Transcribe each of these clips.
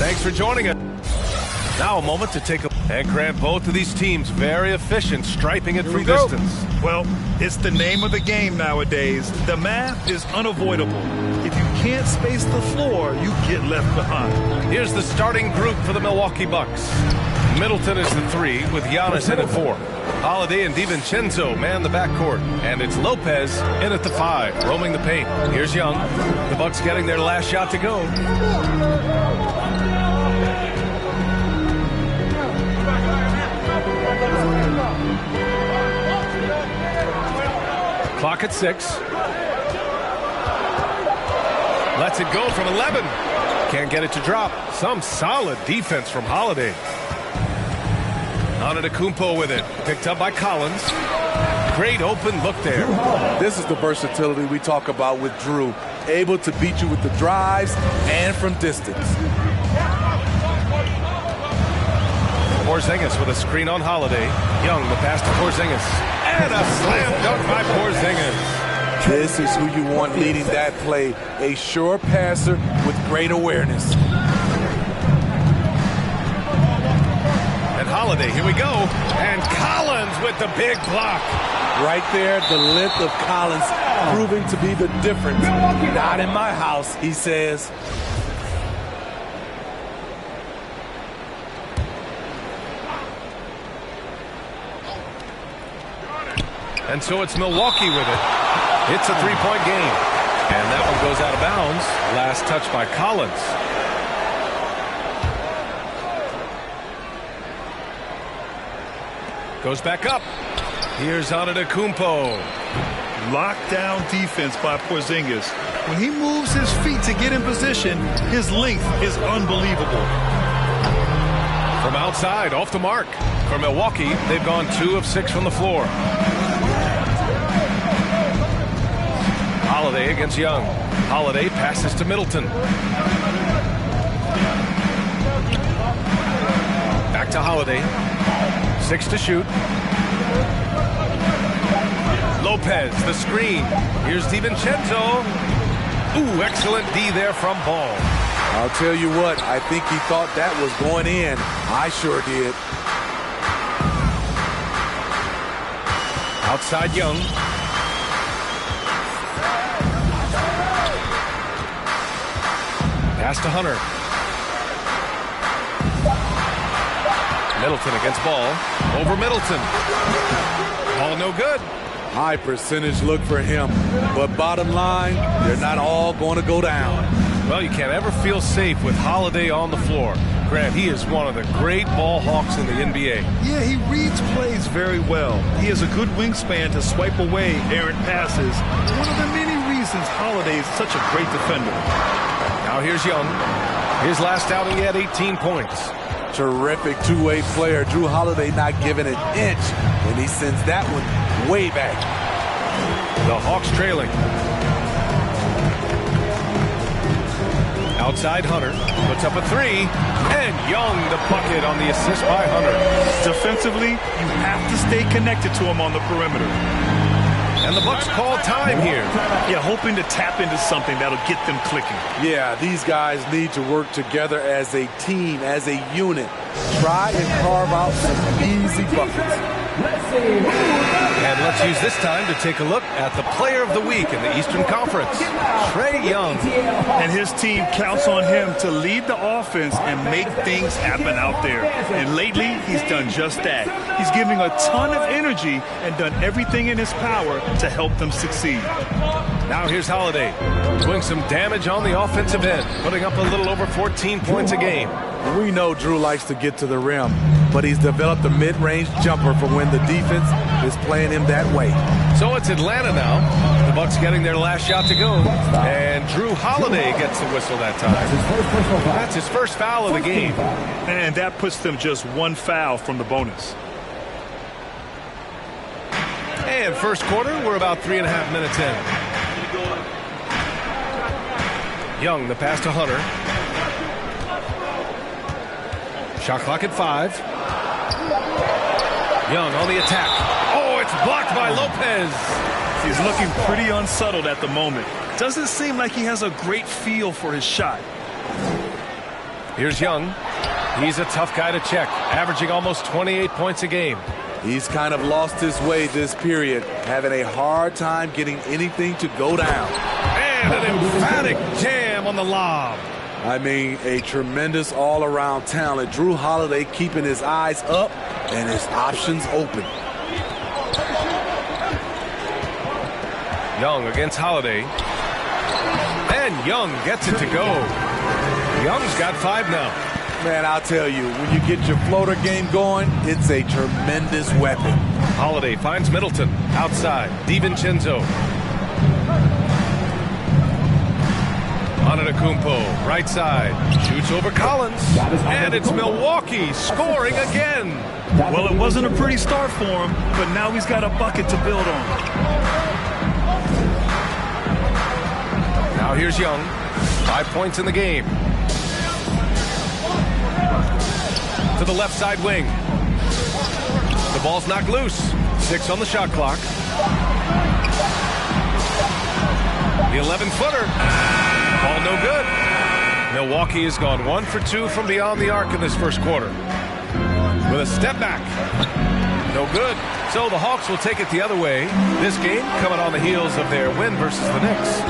Thanks for joining us. Now a moment to take a and grant both of these teams very efficient striping it from distance. Well, it's the name of the game nowadays. The math is unavoidable. If you can't space the floor, you get left behind. Here's the starting group for the Milwaukee Bucks. Middleton is the 3 with Giannis in at 4. Holiday and DiVincenzo man the backcourt. And it's Lopez in at the 5, roaming the paint. Here's Young. The Bucks getting their last shot to go. Clock at 6. Lets it go from 11. Can't get it to drop. Some solid defense from Holiday. Antetokounmpo with it. Picked up by Collins. Great open look there. This is the versatility we talk about with Drew. Able to beat you with the drives and from distance. Porzingis with a screen on Holiday. Young, the pass to Porzingis. And a slam dunk by Porzingis. This is who you want leading that play. A sure passer with great awareness. And Holiday, here we go. And Collins with the big block. Right there, the length of Collins proving to be the difference. Not in my house, he says. And so it's Milwaukee with it. It's a 3-point game. And that one goes out of bounds. Last touch by Collins. Goes back up. Here's Antetokounmpo. Lockdown defense by Porzingis. When he moves his feet to get in position, his length is unbelievable. From outside, off the mark. For Milwaukee, they've gone 2 of 6 from the floor. Holiday against Young. Holiday passes to Middleton. Back to Holiday. 6 to shoot. Lopez, the screen. Here's DiVincenzo. Ooh, excellent D there from Ball. I'll tell you what, I think he thought that was going in. I sure did. Outside Young. Pass to Hunter. Middleton against Ball. Over Middleton. Ball no good. High percentage look for him. But bottom line, they're not all going to go down. Well, you can't ever feel safe with Holiday on the floor. Grant, he is one of the great ball hawks in the NBA. Yeah, he reads plays very well. He has a good wingspan to swipe away errant passes. One of the many reasons Holiday is such a great defender. Now here's Young. His last outing, he had 18 points. Terrific two-way player. Drew Holiday not giving an inch, and he sends that one way back. The Hawks trailing. Outside Hunter. Puts up a 3. And Young the bucket on the assist by Hunter. Defensively, you have to stay connected to him on the perimeter. And the Bucks call time here. Yeah, hoping to tap into something that'll get them clicking. Yeah, these guys need to work together as a team, as a unit. Try and carve out some easy buckets. And let's use this time to take a look at the player of the week in the Eastern Conference, Trae Young. And his team counts on him to lead the offense and make things happen out there. And lately, he's done just that. He's giving a ton of energy and done everything in his power to help them succeed. Now here's Holiday doing some damage on the offensive end, putting up a little over 14 points a game. We know Drew likes to get to the rim, but he's developed a mid-range jumper for when the defense is playing him that way. So it's Atlanta now. The Bucks getting their last shot to go. And Drew Holiday gets the whistle that time. That's his first foul of the game. And that puts them just 1 foul from the bonus. And first quarter, we're about 3.5 minutes in. Young, the pass to Hunter. Shot clock at 5. Young on the attack. Oh, it's blocked by Lopez. He's looking pretty unsettled at the moment. Doesn't seem like he has a great feel for his shot. Here's Young. He's a tough guy to check, averaging almost 28 points a game. He's kind of lost his way this period, having a hard time getting anything to go down. And an emphatic jam on the lob. I mean, a tremendous all-around talent. Drew Holiday keeping his eyes up and his options open. Young against Holiday. And Young gets it to go. Young's got 5 now. Man, I'll tell you, when you get your floater game going, it's a tremendous weapon. Holiday finds Middleton outside. DiVincenzo. Antetokounmpo, right side. Shoots over Collins. And it's Milwaukee scoring again. Well, it wasn't a pretty start for him, but now he's got a bucket to build on. Now here's Young. 5 points in the game. To the left side wing. The ball's knocked loose. 6 on the shot clock. The 11-footer. Ball no good. Milwaukee has gone 1 for 2 from beyond the arc in this first quarter. With a step back. No good. So the Hawks will take it the other way. This game coming on the heels of their win versus the Knicks.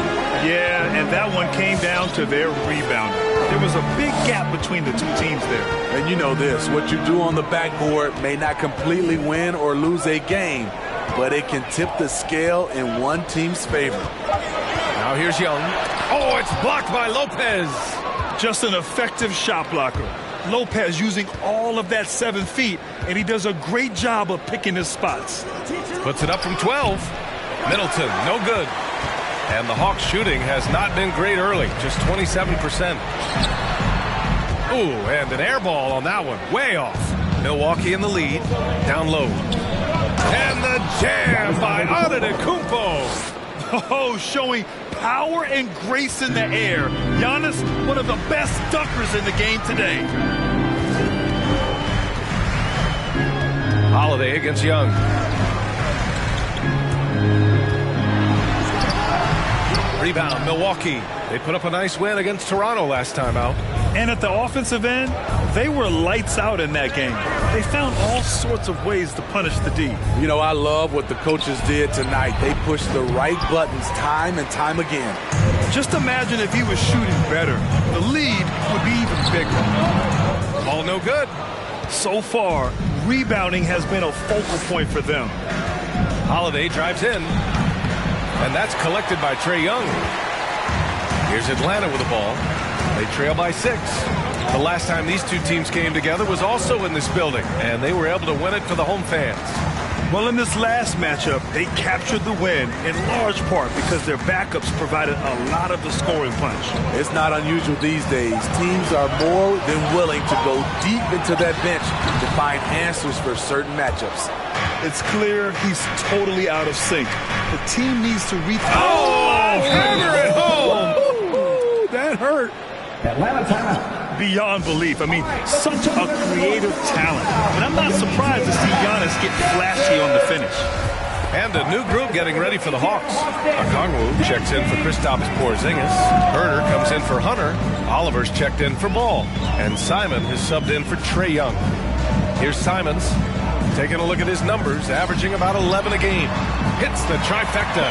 Yeah, and that one came down to their rebound. There was a big gap between the two teams there. And you know this, what you do on the backboard may not completely win or lose a game, but it can tip the scale in one team's favor. Now here's Young. Oh, it's blocked by Lopez. Just an effective shot blocker. Lopez using all of that 7 feet, and he does a great job of picking his spots. Puts it up from 12. Middleton, no good. And the Hawks shooting has not been great early, just 27%. Ooh, and an air ball on that one, way off. Milwaukee in the lead, down low. And the jam by Antetokounmpo. Oh, showing power and grace in the air. Giannis, one of the best dunkers in the game today. Holiday against Young. Rebound, Milwaukee. They put up a nice win against Toronto last time out. And at the offensive end, they were lights out in that game. They found all sorts of ways to punish the D. You know, I love what the coaches did tonight. They pushed the right buttons time and time again. Just imagine if he was shooting better. The lead would be even bigger. Ball no good. So far, rebounding has been a focal point for them. Holiday drives in. And that's collected by Trae Young. Here's Atlanta with the ball. They trail by 6. The last time these two teams came together was also in this building, and they were able to win it for the home fans. Well, in this last matchup, they captured the win in large part because their backups provided a lot of the scoring punch. It's not unusual these days. Teams are more than willing to go deep into that bench to find answers for certain matchups. It's clear he's totally out of sync. The team needs to rethink. Oh, hammer it home! Ooh, that hurt. Atlanta timeout. Beyond belief. I mean, such a creative talent. And I'm not surprised to see Giannis get flashy on the finish. And a new group getting ready for the Hawks. Okongwu checks in for Kristaps Porzingis. Herder comes in for Hunter. Oliver's checked in for Ball. And Simon has subbed in for Trae Young. Here's Simons. Taking a look at his numbers, averaging about 11 a game. Hits the trifecta.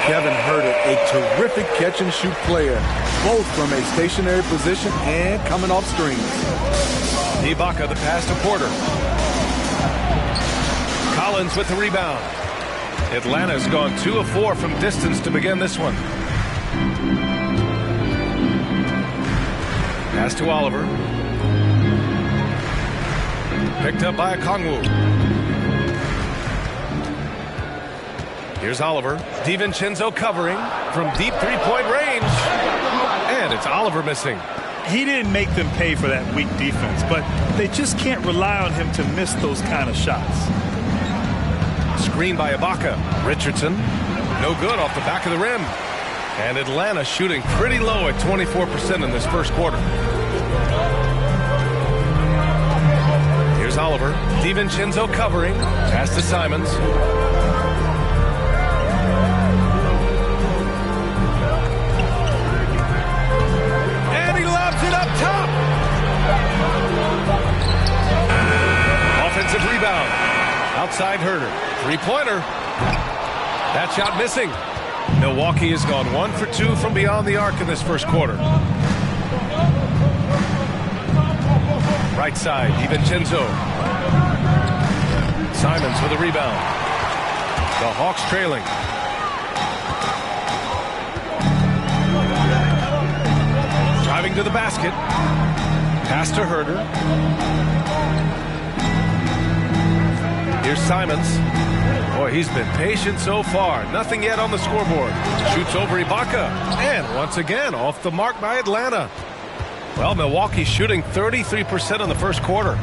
Kevin Herter, a terrific catch-and-shoot player, both from a stationary position and coming off screens. Ibaka the pass to Porter. Collins with the rebound. Atlanta's gone 2 of 4 from distance to begin this one. Pass to Oliver. Picked up by Okongwu. Here's Oliver. DiVincenzo covering from deep three-point range. And it's Oliver missing. He didn't make them pay for that weak defense, but they just can't rely on him to miss those kind of shots. Screen by Ibaka. Richardson. No good off the back of the rim. And Atlanta shooting pretty low at 24% in this first quarter. Here's Oliver. DiVincenzo covering. Pass to Simons. And he lobs it up top. Three-pointer. That shot missing. Milwaukee has gone 1 for 2 from beyond the arc in this first quarter. Right side, DiVincenzo. Simons with a rebound. The Hawks trailing. Driving to the basket. Pass to Herder. Here's Simons. Boy, he's been patient so far. Nothing yet on the scoreboard. Shoots over Ibaka. And once again, off the mark by Atlanta. Well, Milwaukee's shooting 33% in the first quarter.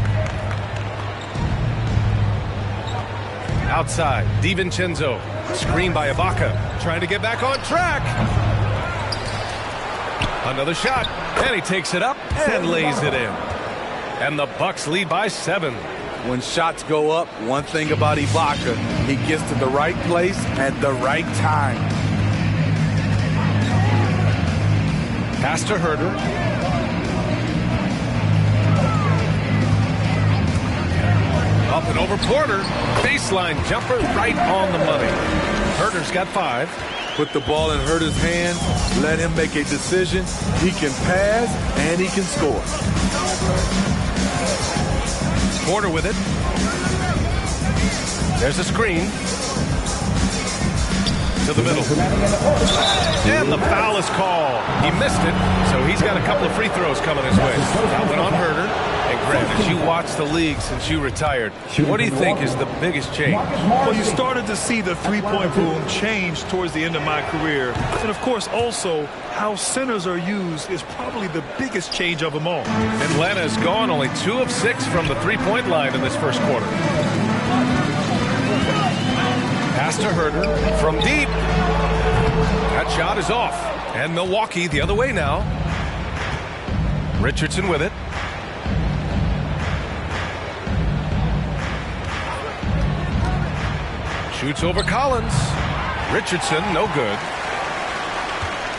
Outside, DiVincenzo. Screen by Ibaka. Trying to get back on track. Another shot. And he takes it up and lays it in. And the Bucks lead by 7. When shots go up, one thing about Ibaka, he gets to the right place at the right time. Pass to Herder. Up and over Porter. Baseline jumper right on the money. Herder's got 5. Put the ball in Herder's hand. Let him make a decision. He can pass and he can score. Porter with it. There's a screen. To the middle. And the foul is called. He missed it, so he's got a couple of free throws coming his way. That went on Herder. And Grant, as you watched the league since you retired, what do you think is the biggest change? Well, you started to see the three-point boom change towards the end of my career. And, of course, also how centers are used is probably the biggest change of them all. Atlanta has gone only 2 of 6 from the three-point line in this first quarter. Pass to Herder from deep. That shot is off. And Milwaukee the other way now. Richardson with it. Shoots over Collins. Richardson, no good.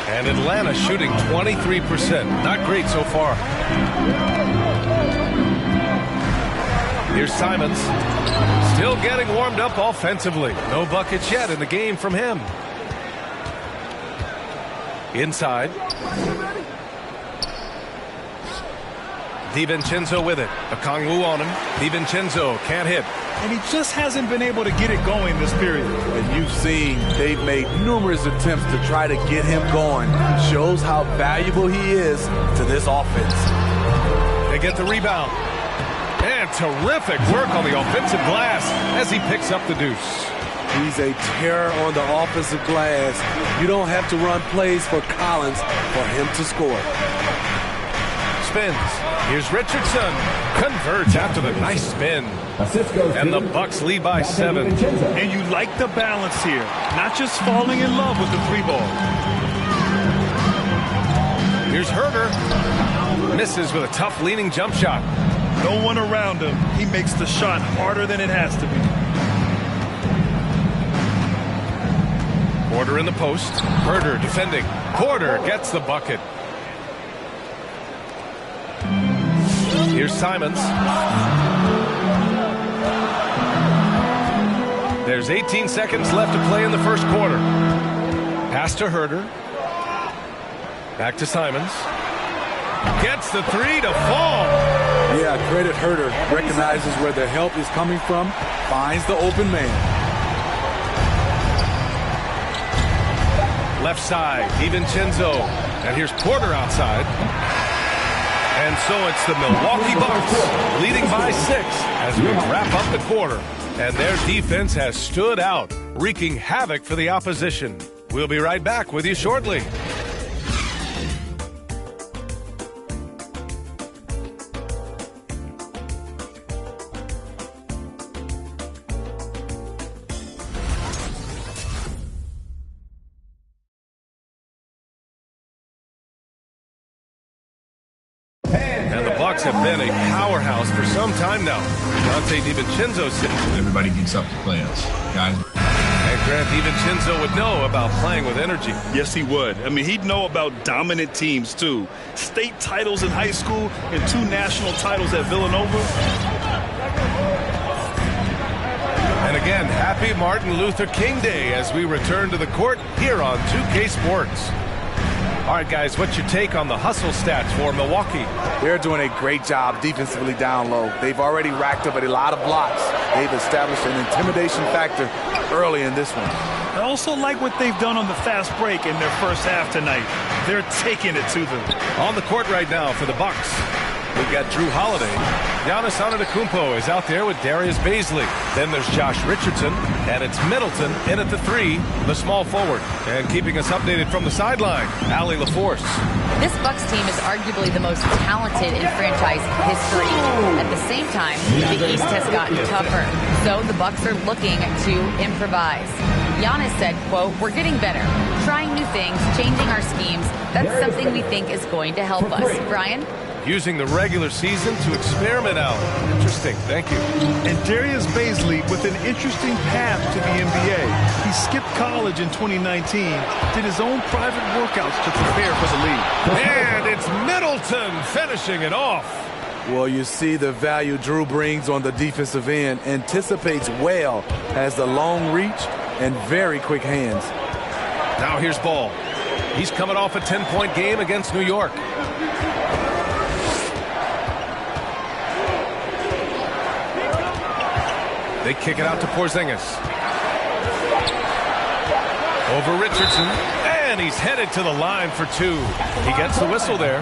And Atlanta shooting 23%. Not great so far. Here's Simons. Still getting warmed up offensively. No buckets yet in the game from him. Inside. DiVincenzo with it. Okongwu on him. DiVincenzo can't hit. And he just hasn't been able to get it going this period. And you've seen they've made numerous attempts to try to get him going. Shows how valuable he is to this offense. They get the rebound. And terrific work on the offensive glass as he picks up the deuce. He's a terror on the offensive glass. You don't have to run plays for Collins for him to score. Spins. Here's Richardson. Converts after the nice spin. And the Bucks lead by 7. And you like the balance here. Not just falling in love with the three ball. Here's Herder. Misses with a tough leaning jump shot. No one around him. He makes the shot harder than it has to be. Porter in the post. Herder defending. Porter gets the bucket. Here's Simons. There's 18 seconds left to play in the first quarter. Pass to Herder. Back to Simons. Gets the 3 to fall. Yeah, credit Herder. Recognizes where the help is coming from. Finds the open man. Left side, DiVincenzo. And here's Porter outside. And so it's the Milwaukee Bucks leading by 6 as we wrap up the quarter. And their defense has stood out, wreaking havoc for the opposition. We'll be right back with you shortly. Have been a powerhouse for some time now. Dante DiVincenzo sitting. Everybody gets up to play us, guys. And Grant, DiVincenzo would know about playing with energy. Yes, he would. I mean, he'd know about dominant teams, too. State titles in high school and 2 national titles at Villanova. And again, happy Martin Luther King Day as we return to the court here on 2K Sports. All right, guys, what's your take on the hustle stats for Milwaukee? They're doing a great job defensively down low. They've already racked up a lot of blocks. They've established an intimidation factor early in this one. I also like what they've done on the fast break in their first half tonight. They're taking it to them. On the court right now for the Bucks, we've got Drew Holiday. Giannis Antetokounmpo is out there with Darius Bazley. Then there's Josh Richardson, and it's Middleton in at the 3, the small forward. And keeping us updated from the sideline, Allie LaForce. This Bucks team is arguably the most talented in franchise history. At the same time, the East has gotten tougher, so the Bucks are looking to improvise. Giannis said, quote, "We're getting better, trying new things, changing our schemes. That's something we think is going to help us." Brian? Using the regular season to experiment out. Interesting. Thank you. And Darius Bazley with an interesting path to the NBA. He skipped college in 2019, did his own private workouts to prepare for the league. And it's Middleton finishing it off. Well, you see the value Drew brings on the defensive end. Anticipates well, has the long reach and very quick hands. Now here's Ball. He's coming off a 10-point game against New York. They kick it out to Porzingis. Over Richardson. And he's headed to the line for 2. He gets the whistle there.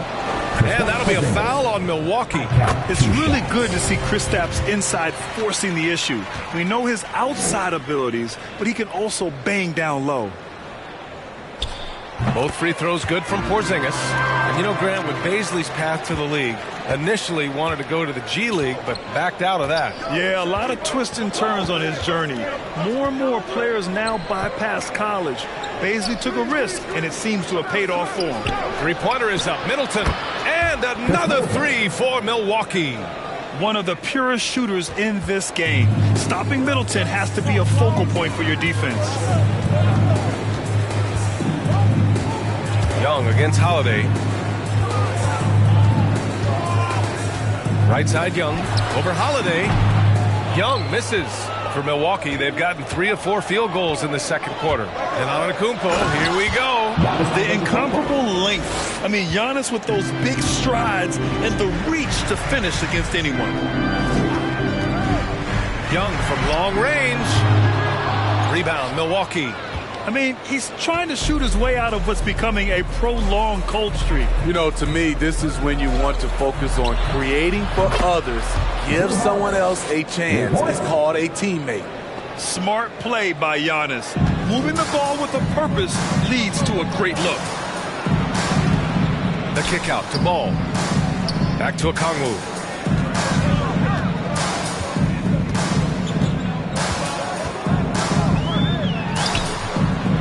And that'll be a foul on Milwaukee. It's really good to see Kristaps inside forcing the issue. We know his outside abilities, but he can also bang down low. Both free throws good from Porzingis. And you know, Grant, with Bazley's path to the league, initially wanted to go to the G League, but backed out of that. Yeah, a lot of twists and turns on his journey. More and more players now bypass college. Bazley took a risk, and it seems to have paid off for him. Three-pointer is up. Middleton. And another 3 for Milwaukee. One of the purest shooters in this game. Stopping Middleton has to be a focal point for your defense. Young against Holiday. Right side Young. Over Holiday. Young misses. For Milwaukee, they've gotten 3 of 4 field goals in the second quarter. And Antetokounmpo, here we go. The incomparable length. I mean, Giannis with those big strides and the reach to finish against anyone. Young from long range. Rebound, Milwaukee. I mean, he's trying to shoot his way out of what's becoming a prolonged cold streak. You know, to me, this is when you want to focus on creating for others. Give someone else a chance. It's called a teammate. Smart play by Giannis. Moving the ball with a purpose leads to a great look. The kick out to Ball. Back to Okongwu.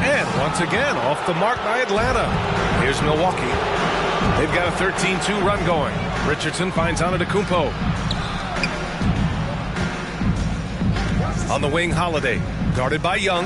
And once again, off the mark by Atlanta. Here's Milwaukee. They've got a 13-2 run going. Richardson finds Antetokounmpo. On the wing, Holiday. Guarded by Young.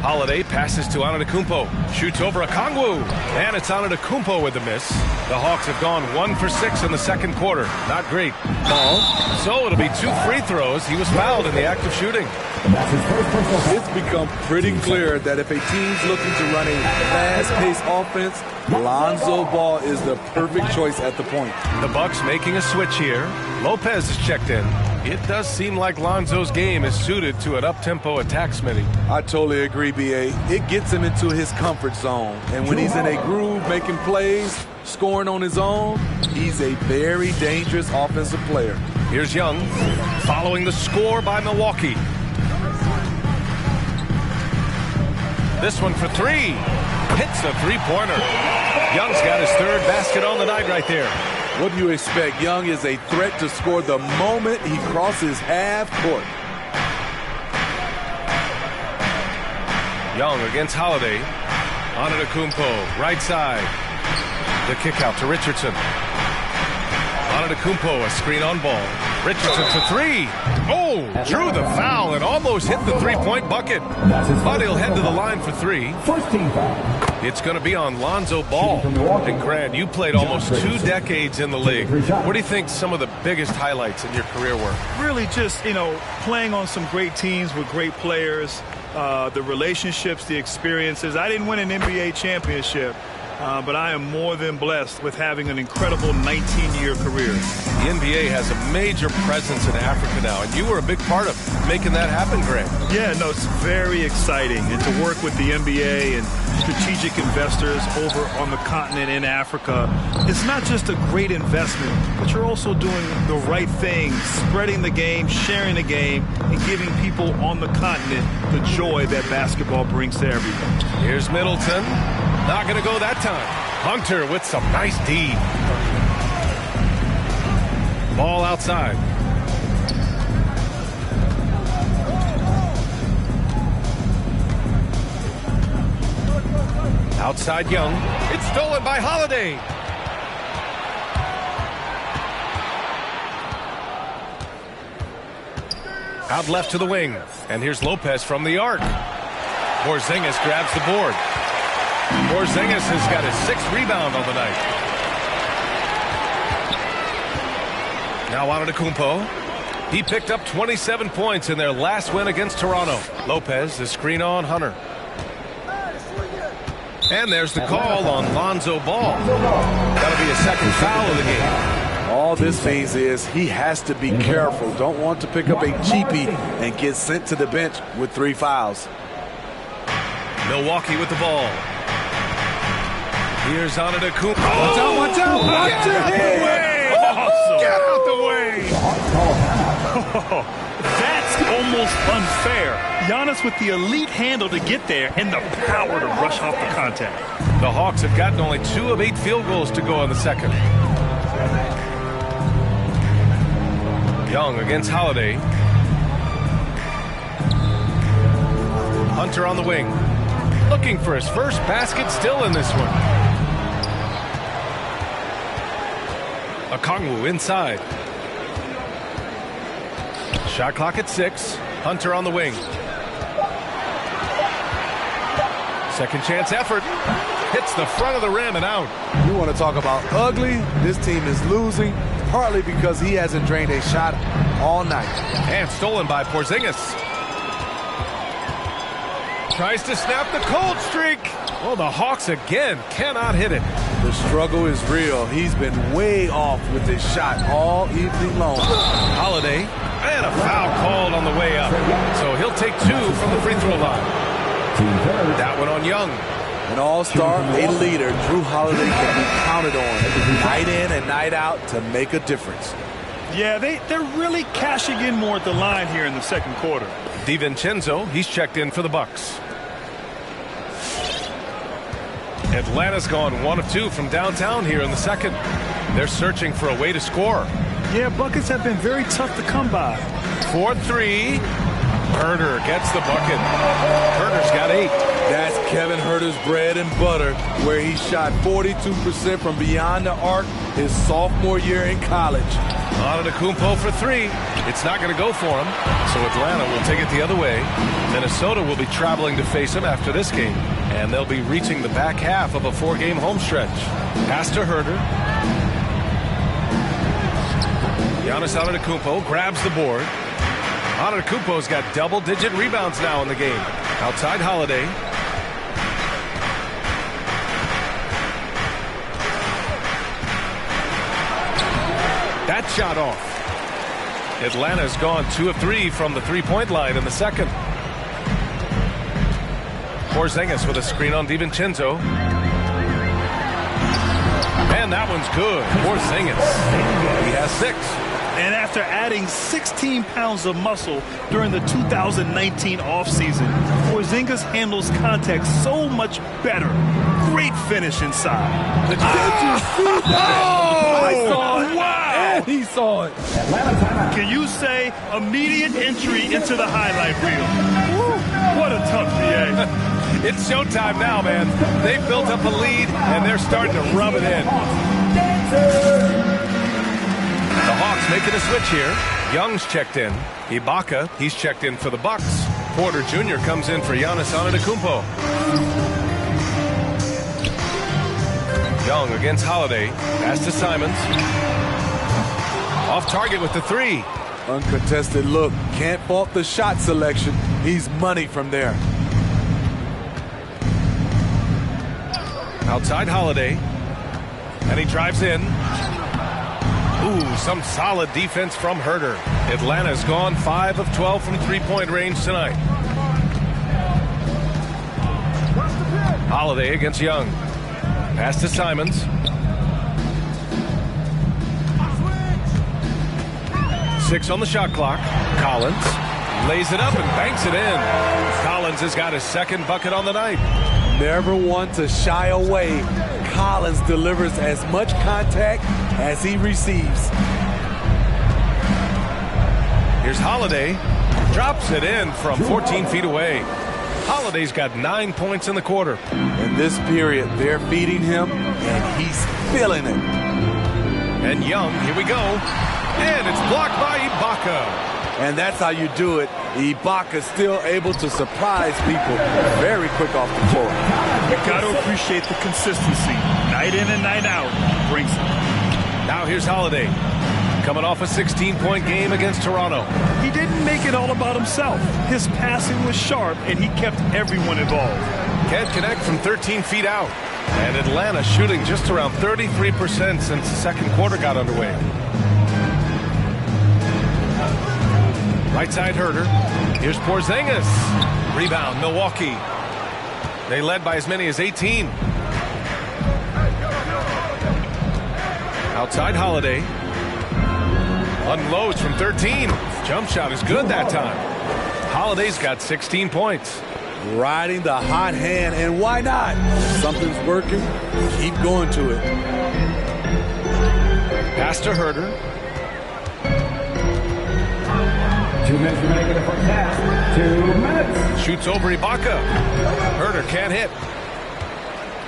Holiday passes to Antetokounmpo. Shoots over Okongwu. And it's Antetokounmpo with the miss. The Hawks have gone 1 for 6 in the second quarter. Not great. Ball. So it'll be 2 free throws. He was fouled in the act of shooting. It's become pretty clear that if a team's looking to run a fast-paced offense, Lonzo Ball is the perfect choice at the point. The Bucks making a switch here. Lopez is checked in. It does seem like Lonzo's game is suited to an up-tempo attack, Smitty. I totally agree, B.A. It gets him into his comfort zone. And when he's in a groove, making plays, scoring on his own, he's a very dangerous offensive player. Here's Young, following the score by Milwaukee. This one for 3. Hits a three-pointer. Young's got his 3rd basket on the night right there. What do you expect? Young is a threat to score the moment he crosses half court. Young against Holiday. Antetokounmpo, right side. The kick out to Richardson. Antetokounmpo, a screen on Ball. Richardson for 3. Oh, drew the foul and almost hit the 3-point bucket. But he'll head to the line for 3. First team foul. It's going to be on Lonzo Ball. And Grant, you played almost 2 decades in the league. What do you think some of the biggest highlights in your career were? Really just, playing on some great teams with great players, the relationships, the experiences. I didn't win an NBA championship, but I am more than blessed with having an incredible 19-year career. The NBA has a major presence in Africa now, and you were a big part of making that happen, Grant. Yeah, no, it's very exciting. And to work with the NBA and strategic investors over on the continent in Africa, it's not just a great investment, but you're also doing the right thing, spreading the game, sharing the game, and giving people on the continent the joy that basketball brings to everyone. Here's Middleton. Not going to go that time. Hunter with some nice D. Ball outside. Outside Young. It's stolen by Holiday. Out left to the wing. And here's Lopez from the arc. Porzingis grabs the board. Porzingis has got his 6th rebound on the night. Now Antetokounmpo. He picked up 27 points in their last win against Toronto. Lopez, the screen on Hunter. And there's the call on Lonzo Ball. That'll be a 2nd foul of the game. All this means is he has to be careful. Don't want to pick up a cheapie and get sent to the bench with 3 fouls. Milwaukee with the ball. Here's Antetokounmpo. Watch out. Get out the way. Awesome. Get out the way. That's almost unfair. Giannis with the elite handle to get there and the power to rush off the contact. The Hawks have gotten only 2 of 8 field goals to go in the second. Young against Holiday. Hunter on the wing. Looking for his first basket still in this one. Okongwu inside. Shot clock at 6. Hunter on the wing. Second chance effort. Hits the front of the rim and out. You want to talk about ugly? This team is losing, partly because he hasn't drained a shot all night. And stolen by Porzingis. Tries to snap the cold streak. Well, the Hawks again cannot hit it. The struggle is real. He's been way off with his shot all evening long. Holiday, and a foul called on the way up. So he'll take 2 from the free throw line. That one on Young. An all-star, a leader, Drew Holiday can be counted on night in and night out to make a difference. Yeah, they're really cashing in more at the line here in the second quarter. DiVincenzo, he's checked in for the Bucks. Atlanta's gone 1 of 2 from downtown here in the second. They're searching for a way to score. Yeah, buckets have been very tough to come by. 4-3. Herter gets the bucket. Herter's got 8. That's Kevin Herter's bread and butter, where he shot 42% from beyond the arc his sophomore year in college. Antetokounmpo for 3. It's not going to go for him, so Atlanta will take it the other way. Minnesota will be traveling to face him after this game, and they'll be reaching the back half of a 4-game home stretch. Pass to Herter. Giannis Antetokounmpo grabs the board. Antetokounmpo's got double-digit rebounds now in the game. Outside Holiday. That shot off. Atlanta's gone 2 of 3 from the three-point line in the second. Porzingis with a screen on DiVincenzo. And that one's good. Porzingis. He has 6. And after adding 16 pounds of muscle during the 2019 offseason, Porzingis handles contact so much better. Great finish inside. Did you see that? I saw it. Wow. And he saw it. Can you say immediate entry into the highlight reel? Woo. What a tough DA. It's showtime now, man. They've built up a lead, and they're starting to rub it in. The Hawks making a switch here. Young's checked in. Ibaka, he's checked in for the Bucks. Porter Jr. comes in for Giannis Antetokounmpo. Young against Holiday. Pass to Simons. Off target with the three. Uncontested look. Can't fault the shot selection. He's money from there. Outside Holiday. And he drives in. Ooh, some solid defense from Herter. Atlanta's gone 5 of 12 from three-point range tonight. Holiday against Young. Pass to Simons. Six on the shot clock. Collins lays it up and banks it in. Collins has got his second bucket on the night. Never one to shy away. Collins delivers as much contact as he receives. Here's Holiday. Drops it in from 14 feet away. Holiday's got 9 points in the quarter. In this period, they're feeding him, and he's feeling it. And Young, here we go. And it's blocked by Ibaka. And that's how you do it. Ibaka's still able to surprise people very quick off the floor. You got to appreciate the consistency. Night in and night out, brings it. Now here's Holiday. Coming off a 16-point game against Toronto. He didn't make it all about himself. His passing was sharp, and he kept everyone involved. Can't connect from 13 feet out. And Atlanta shooting just around 33% since the second quarter got underway. Right side Herter. Here's Porzingis. Rebound, Milwaukee. They led by as many as 18. Outside Holiday. Unloads from 13. Jump shot is good that time. Holiday's got 16 points. Riding the hot hand, and why not? If something's working, keep going to it. Pass to Herter. 2 minutes remaining in the first half. 2 minutes. Shoots over Ibaka. Herter can't hit.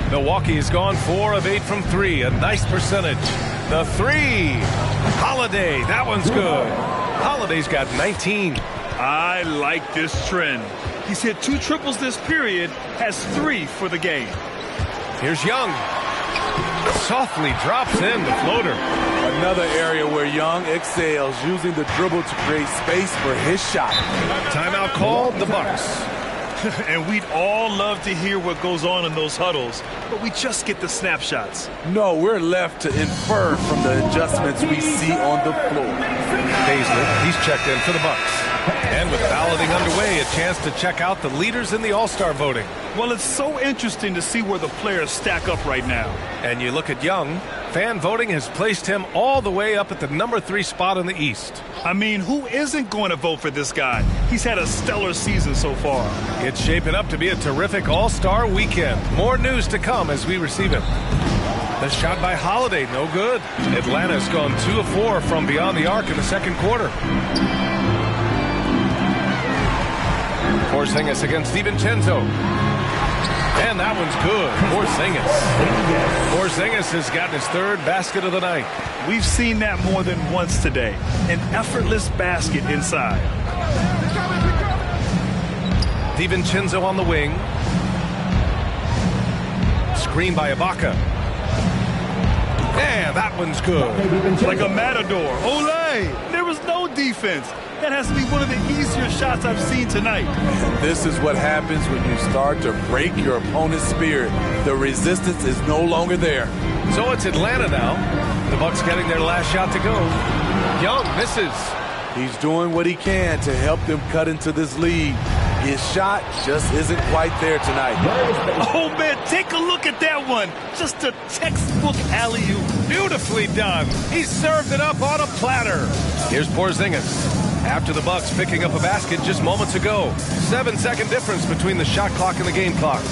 Milwaukee has gone 4 of 8 from 3. A nice percentage. The three. Holiday. That one's good. Holiday's got 19. I like this trend. He's hit 2 triples this period, has 3 for the game. Here's Young. Softly drops in the floater. Another area where Young excels, using the dribble to create space for his shot. Timeout called, the Bucks. And we'd all love to hear what goes on in those huddles, but we just get the snapshots. No, we're left to infer from the adjustments we see on the floor. Paisley, he's checked in for the Bucks. And with balloting underway, a chance to check out the leaders in the All-Star voting. Well, it's so interesting to see where the players stack up right now. And you look at Young, fan voting has placed him all the way up at the number 3 spot in the East. I mean, who isn't going to vote for this guy? He's had a stellar season so far. It's shaping up to be a terrific All-Star weekend. More news to come as we receive him. The shot by Holiday, no good. Atlanta's gone 2 of 4 from beyond the arc in the second quarter. Porzingis against DiVincenzo. And that one's good. Porzingis has gotten his 3rd basket of the night. We've seen that more than once today. An effortless basket inside. DiVincenzo on the wing. Screen by Ibaka. And that one's good. Like a matador. Olé! There was no defense. That has to be one of the easier shots I've seen tonight. This is what happens when you start to break your opponent's spirit. The resistance is no longer there. So it's Atlanta now. The Bucks getting their last shot to go. Young misses. He's doing what he can to help them cut into this lead. His shot just isn't quite there tonight. Oh, man, take a look at that one. Just a textbook alley-oop. Beautifully done. He served it up on a platter. Here's Porzingis. After the Bucks picking up a basket just moments ago. 7-second difference between the shot clock and the game clock.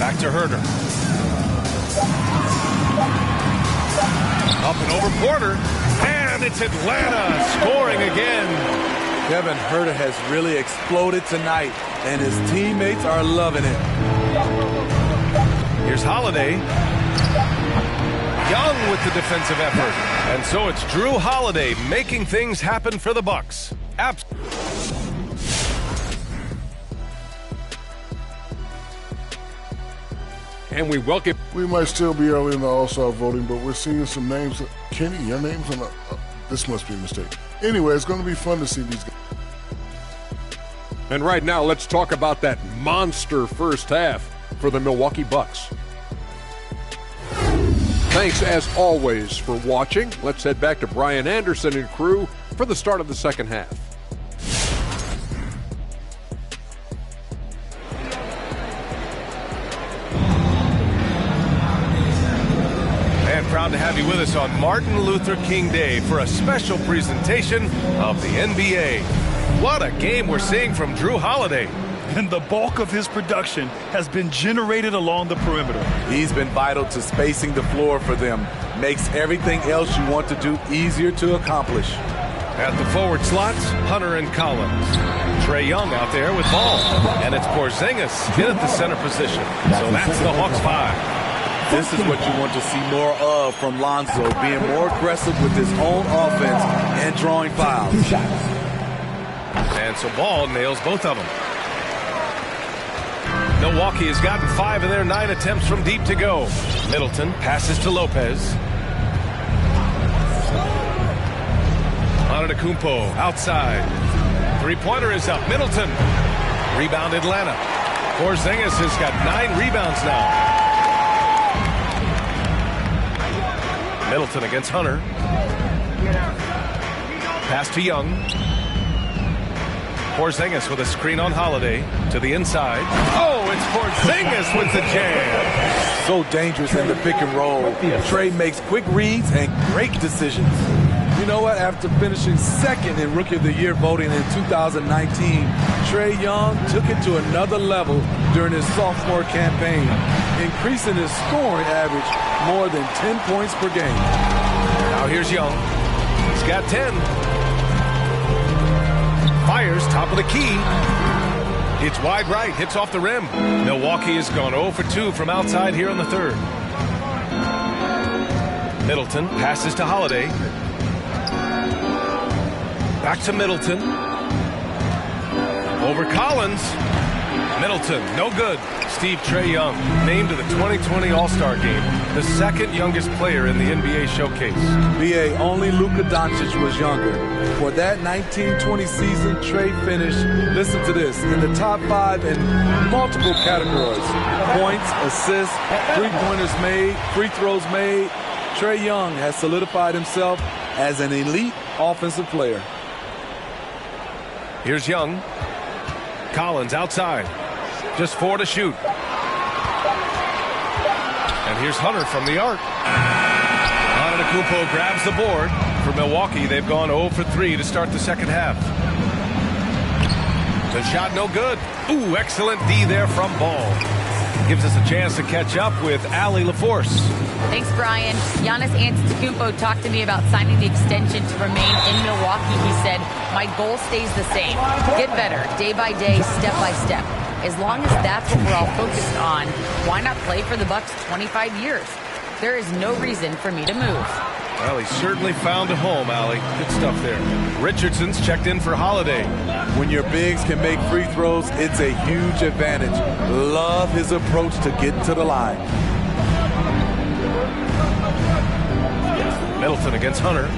Back to Herter. Up and over Porter. And it's Atlanta scoring again. Kevin Herter has really exploded tonight, and his teammates are loving it. Here's Holiday. Young with the defensive effort. And so it's Drew Holiday making things happen for the Bucks. and we welcome. We might still be early in the All-Star voting, but we're seeing some names. Kenny, your name's on the... this must be a mistake. Anyway, it's going to be fun to see these guys. And right now, let's talk about that monster first half for the Milwaukee Bucks. Thanks, as always, for watching. Let's head back to Brian Anderson and crew for the start of the second half. And proud to have you with us on Martin Luther King Day for a special presentation of the NBA. What a game we're seeing from Drew Holiday. And the bulk of his production has been generated along the perimeter. He's been vital to spacing the floor for them. Makes everything else you want to do easier to accomplish. At the forward slots, Hunter and Collins. Trae Young out there with ball. And it's Porzingis in at the center position. So that's the Hawks 5. This is what you want to see more of from Lonzo, being more aggressive with his own offense and drawing fouls. And so Ball nails both of them. Milwaukee has gotten 5 of their 9 attempts from deep to go. Middleton passes to Lopez. Antetokounmpo outside. Three-pointer is up. Middleton. Rebound Atlanta. Porzingis has got 9 rebounds now. Middleton against Hunter. Pass to Young. Porzingis with a screen on Holiday to the inside. Oh, it's Porzingis with the jam. So dangerous in the pick and roll. Trae makes quick reads and great decisions. You know what? After finishing second in Rookie of the Year voting in 2019, Trae Young took it to another level during his sophomore campaign, increasing his scoring average more than 10 points per game. Now here's Young. He's got 10. Fires, top of the key. It's wide right, hits off the rim. Milwaukee has gone 0 for 2 from outside here in the third. Middleton passes to Holiday. Back to Middleton. Over Collins. Middleton, no good. Trae Young, named to the 2020 All-Star Game, the second youngest player in the NBA showcase. BA, only Luka Doncic was younger. For that 1920 season, Trae finished, listen to this, in the top 5 in multiple categories. Points, assists, three-pointers made, free throws made. Trae Young has solidified himself as an elite offensive player. Here's Young. Collins outside. Just 4 to shoot. And here's Hunter from the arc. Antetokounmpo grabs the board. For Milwaukee, they've gone 0 for 3 to start the second half. The shot no good. Ooh, excellent D there from Ball. Gives us a chance to catch up with Allie LaForce. Thanks, Brian. Giannis Antetokounmpo talked to me about signing the extension to remain in Milwaukee. He said, my goal stays the same. Get better, day by day, step by step. As long as that's what we're all focused on, why not play for the Bucks 25 years? There is no reason for me to move. Well, he certainly found a home, Allie. Good stuff there. Richardson's checked in for Holiday. When your bigs can make free throws, it's a huge advantage. Love his approach to getting to the line. Middleton against Hunter.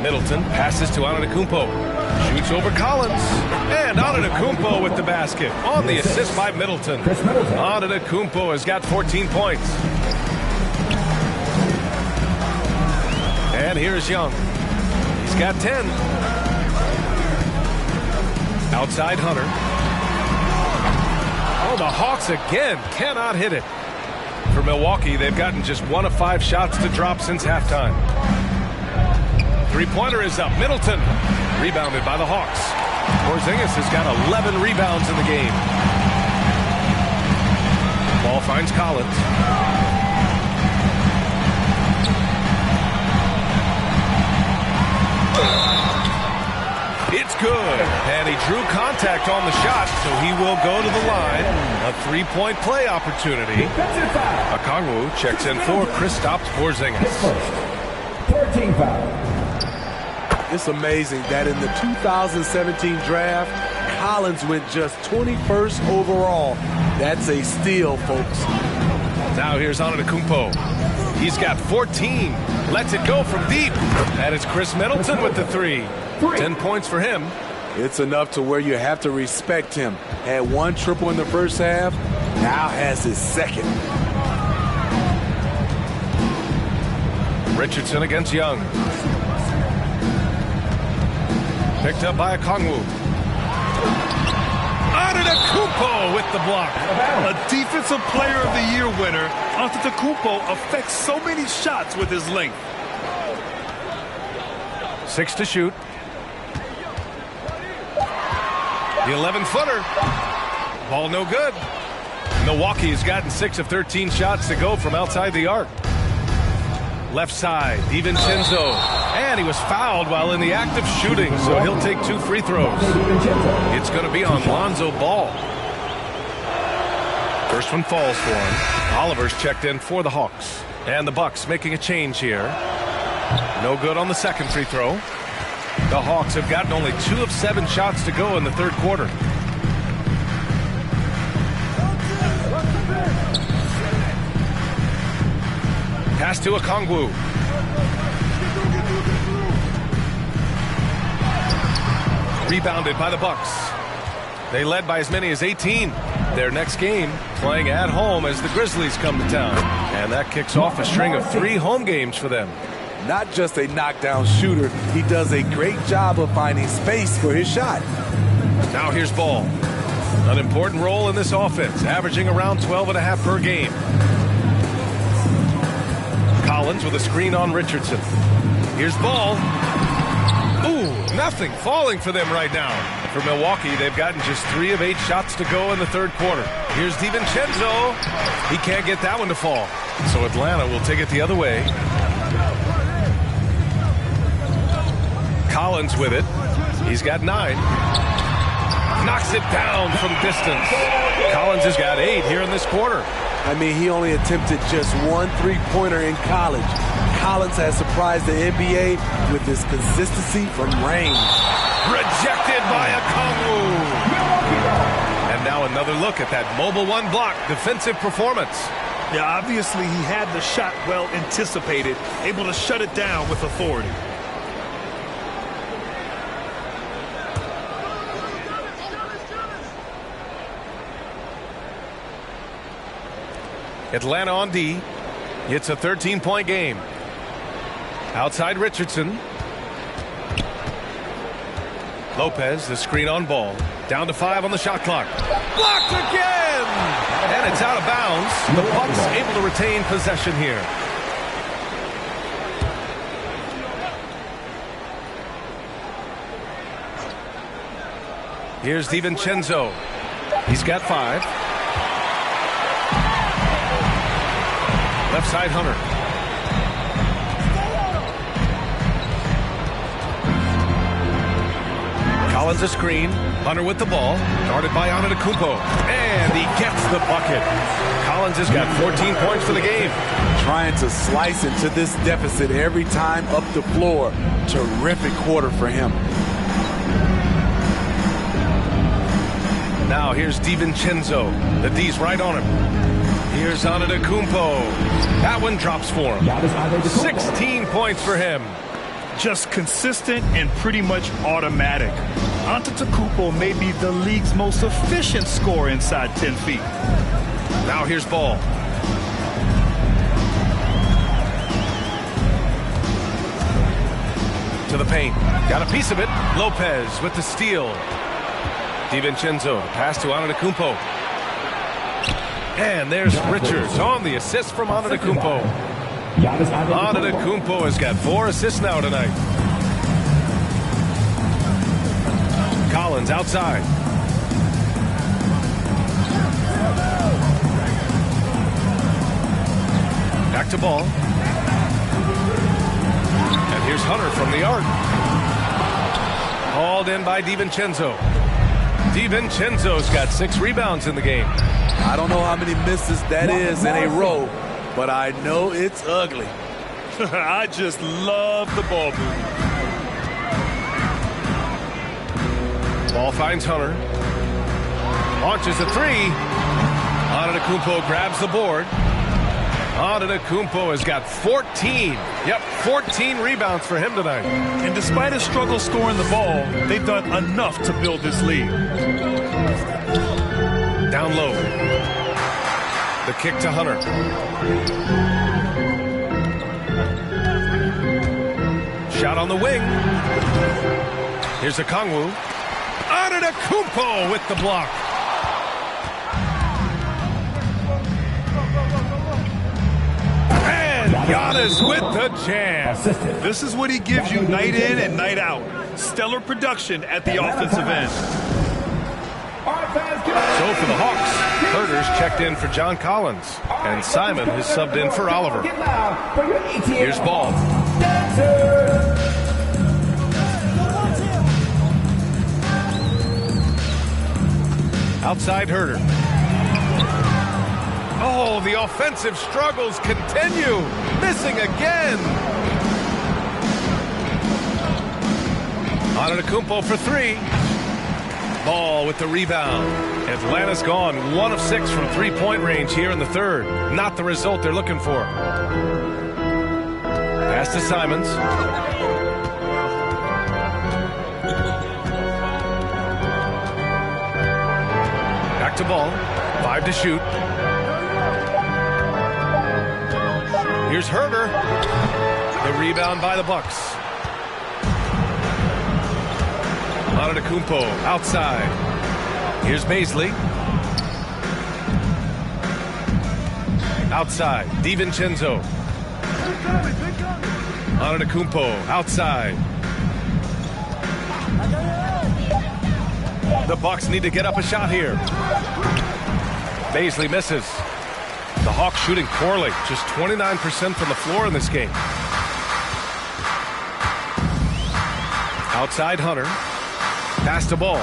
Middleton passes to Antetokounmpo. Shoots over Collins. And Antetokounmpo with the basket. On the assist by Middleton. Antetokounmpo has got 14 points. And here's Young. He's got 10. Outside Hunter. Oh, the Hawks again cannot hit it. For Milwaukee, they've gotten just 1 of 5 shots to drop since halftime. Three-pointer is up. Middleton. Rebounded by the Hawks. Porzingis has got 11 rebounds in the game. Ball finds Collins. It's good. And he drew contact on the shot, so he will go to the line. A three-point play opportunity. Okongwu checks in for Kristaps Porzingis. 14 foul. It's amazing that in the 2017 draft, Collins went just 21st overall. That's a steal, folks. Now here's Antetokounmpo. He's got 14. Lets it go from deep. And it's Chris Middleton with the 3. 10 points for him. It's enough to where you have to respect him. Had 1 triple in the first half, now has his second. Richardson against Young. Picked up by Okongwu. Antetokounmpo with the block. A Defensive Player of the Year winner, Antetokounmpo affects so many shots with his length. 6 to shoot. The 11-footer. Ball no good. Milwaukee has gotten 6 of 13 shots to go from outside the arc. Left side, DiVincenzo. And he was fouled while in the act of shooting, so he'll take 2 free throws. It's going to be on Lonzo Ball. First one falls for him. Oliver's checked in for the Hawks. And the Bucks making a change here. No good on the second free throw. The Hawks have gotten only 2 of 7 shots to go in the third quarter. Pass to Okongwu. Rebounded by the Bucks. They led by as many as 18. Their next game playing at home as the Grizzlies come to town. And that kicks off a string of 3 home games for them. Not just a knockdown shooter, he does a great job of finding space for his shot. Now here's Ball. An important role in this offense, averaging around 12.5 per game. Collins with a screen on Richardson. Here's Ball. Ooh, nothing falling for them right now. For Milwaukee, they've gotten just 3 of 8 shots to go in the third quarter. Here's DiVincenzo. He can't get that one to fall. So Atlanta will take it the other way. Collins with it. He's got 9. Knocks it down from distance. Collins has got 8 here in this quarter. I mean, he only attempted just 1 three-pointer in college. Collins has surprised the NBA with his consistency from range. Rejected by Okongwu. And now another look at that mobile 1 block defensive performance. Yeah, obviously he had the shot well anticipated, able to shut it down with authority. Atlanta on D. It's a 13-point game. Outside Richardson. Lopez, the screen on Ball. Down to 5 on the shot clock. Blocked again! And it's out of bounds. The Bucks able to retain possession here. Here's DiVincenzo. He's got 5. Left side, Hunter. Collins a screen. Hunter with the ball. Guarded by Antetokounmpo. And he gets the bucket. Collins has got 14 points for the game. Trying to slice into this deficit every time up the floor. Terrific quarter for him. Now here's DiVincenzo. The D's right on him. Here's Antetokounmpo. That one drops for him. 16 points for him. Just consistent and pretty much automatic. Antetokounmpo may be the league's most efficient scorer inside 10 feet. Now here's Ball. To the paint. Got a piece of it. Lopez with the steal. DiVincenzo. Pass to Antetokounmpo. And there's Richards on the assist from Antetokounmpo. Antetokounmpo has got 4 assists now tonight. Collins outside. Back to Ball. And here's Hunter from the arc. Hauled in by DiVincenzo. DiVincenzo's got 6 rebounds in the game. I don't know how many misses that is in a row, but I know it's ugly. I just love the ball movement. Ball finds Hunter. Launches a three. Antetokounmpo grabs the board. Antetokounmpo has got 14. Yep, 14 rebounds for him tonight. And despite his struggle scoring the ball, they've done enough to build this lead. Down low. The kick to Hunter. Shot on the wing. Here's Okongwu. Antetokounmpo with the block. And Giannis with the jam. This is what he gives you night in and night out. Stellar production at the offensive end. So for the Hawks, Herter's checked in for John Collins, and Simon has subbed in for Oliver. Here's Ball. Outside Herter. Oh, the offensive struggles continue. Missing again. Antetokounmpo for three. Ball with the rebound. Atlanta's gone 1 of 6 from three-point range here in the third. Not the result they're looking for. Pass to Simons. Back to Ball. 5 to shoot. Here's Herter. The rebound by the Bucks. Antetokounmpo outside. Here's Baisley. Outside. DiVincenzo. Antetokounmpo outside. The Bucks need to get up a shot here. Baisley misses. The Hawks shooting poorly. Just 29% from the floor in this game. Outside Hunter. Pass to Ball.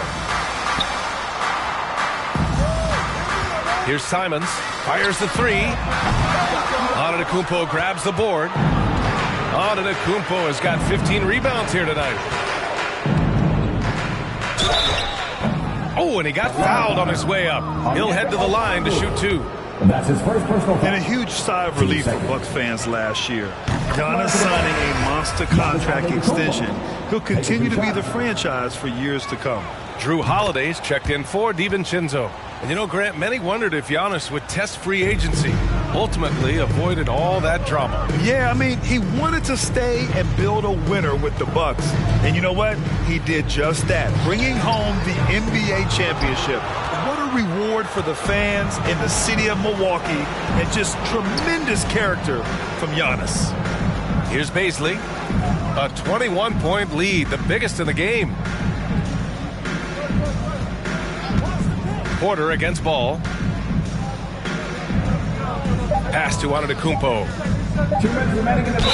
Here's Simons. Fires the three. Antetokounmpo grabs the board. Antetokounmpo has got 15 rebounds here tonight. Oh, and he got fouled on his way up. He'll head to the line to shoot 2. That's his first personal foul. And a huge sigh of relief for Bucks fans last year. Giannis signing a monster contract extension. He'll continue to be the franchise for years to come. Drew Holiday's checked in for DiVincenzo. And you know, Grant, many wondered if Giannis would test free agency. Ultimately avoided all that drama. Yeah, I mean, he wanted to stay and build a winner with the Bucks. And you know what? He did just that, bringing home the NBA championship. What a reward for the fans in the city of Milwaukee, and just tremendous character from Giannis. Here's Baisley. A 21-point lead, the biggest in the game. Porter against Ball. Pass to Antetokounmpo.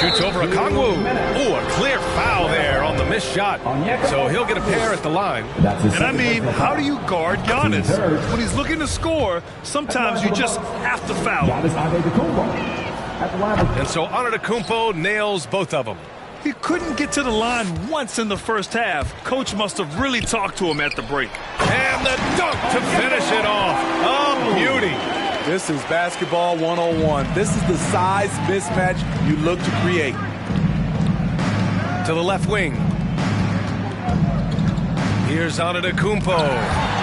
Shoots over Okongwu. Oh, a clear foul there on the missed shot. So he'll get a pair at the line. And I mean, how do you guard Giannis? When he's looking to score, sometimes you just have to foul. And so Antetokounmpo nails both of them. He couldn't get to the line once in the first half. Coach must have really talked to him at the break. And the dunk to finish it off. A beauty. This is basketball 101. This is the size mismatch you look to create. To the left wing. Here's Antetokounmpo.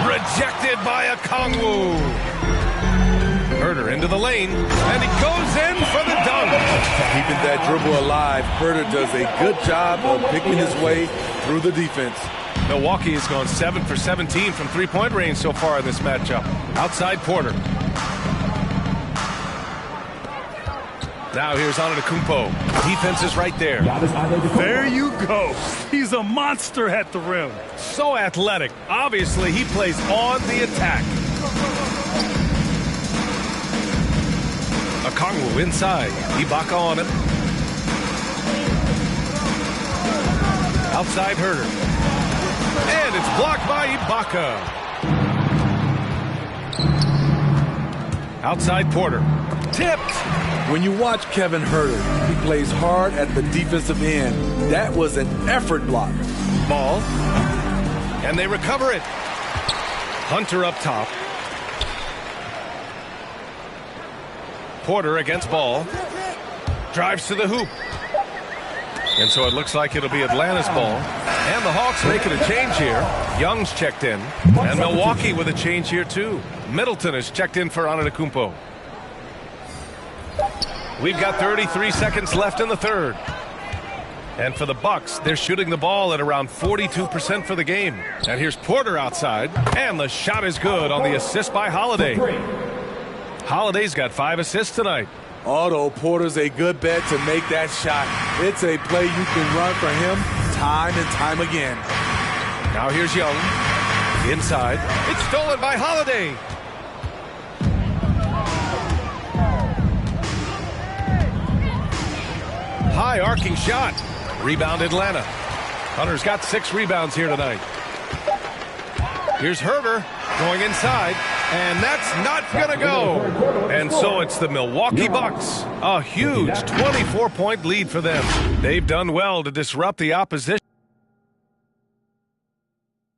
Rejected by Okongwu. Herter into the lane, and he goes in for the dunk. Keeping that dribble alive, Herter does a good job of picking his way through the defense. Milwaukee has gone 7 for 17 from three-point range so far in this matchup. Outside Porter. Now here's Antetokounmpo. Defense is right there. There you go. He's a monster at the rim. So athletic. Obviously, he plays on the attack. Okongwu inside. Ibaka on him. Outside Herter. And it's blocked by Ibaka. Outside Porter. Tipped. When you watch Kevin Herter, he plays hard at the defensive end. That was an effort block. Ball. And they recover it. Hunter up top. Porter against ball. Drives to the hoop. And so it looks like it'll be Atlanta's ball. And the Hawks making a change here. Young's checked in. And Milwaukee with a change here too. Middleton is checked in for Antetokounmpo. We've got 33 seconds left in the third. And for the Bucks, they're shooting the ball at around 42% for the game. And here's Porter outside. And the shot is good on the assist by Holiday. Holiday's got 5 assists tonight. Otto Porter's a good bet to make that shot. It's a play you can run for him time and time again. Now here's Young. Inside. It's stolen by Holiday. High arcing shot. Rebound Atlanta. Hunter's got 6 rebounds here tonight. Here's Herter going inside. And that's not going to go. And so it's the Milwaukee Bucks. A huge 24-point lead for them. They've done well to disrupt the opposition.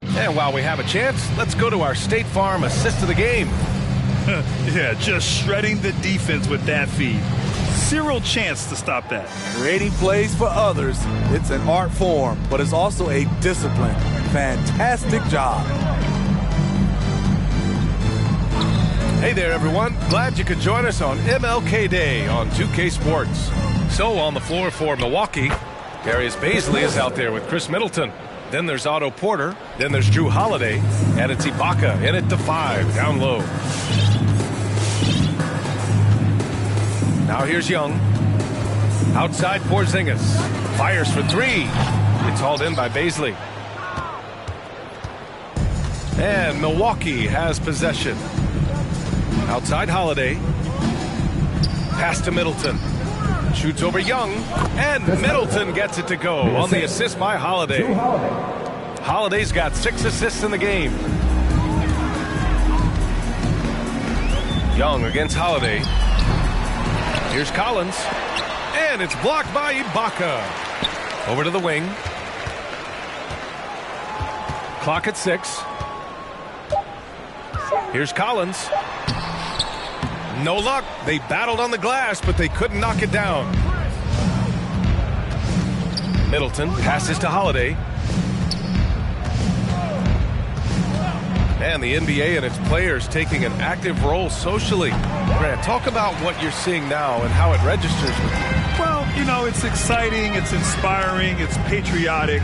And while we have a chance, let's go to our State Farm assist of the game. Yeah, just shredding the defense with that feed. Zero chance to stop that. Creating plays for others, it's an art form, but it's also a discipline. Fantastic job. Hey there, everyone. Glad you could join us on MLK Day on 2K Sports. So on the floor for Milwaukee, Darius Bazley is out there with Chris Middleton. Then there's Otto Porter. Then there's Drew Holiday. And it's Ibaka in at the 5, down low. Now here's Young. Outside Porzingis. Fires for 3. It's hauled in by Bazley. And Milwaukee has possession. Outside Holiday. Pass to Middleton. Shoots over Young. And Middleton gets it to go on the assist by Holiday. Holiday's got 6 assists in the game. Young against Holiday. Here's Collins. And it's blocked by Ibaka. Over to the wing. Clock at 6. Here's Collins. No luck. They battled on the glass, but they couldn't knock it down. Middleton passes to Holiday. And the NBA and its players taking an active role socially. Grant, talk about what you're seeing now and how it registers with you. Well, you know, it's exciting, it's inspiring, it's patriotic.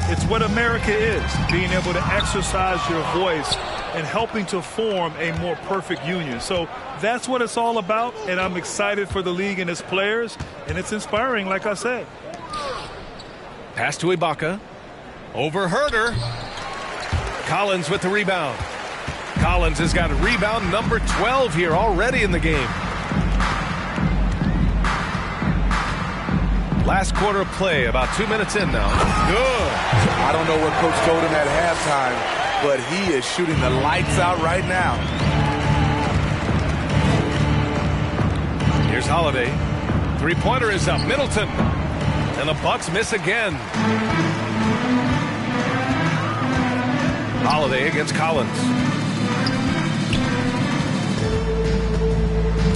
It's what America is, being able to exercise your voice and helping to form a more perfect union. So that's what it's all about, and I'm excited for the league and its players, and it's inspiring, like I said. Pass to Ibaka. Over Herter. Collins with the rebound. Collins has got a rebound number 12 here already in the game. Last quarter of play, about 2 minutes in now. Good. I don't know what Coach told him at halftime, but he is shooting the lights out right now. Here's Holiday. Three-pointer is up. Middleton. And the Bucks miss again. Holiday against Collins.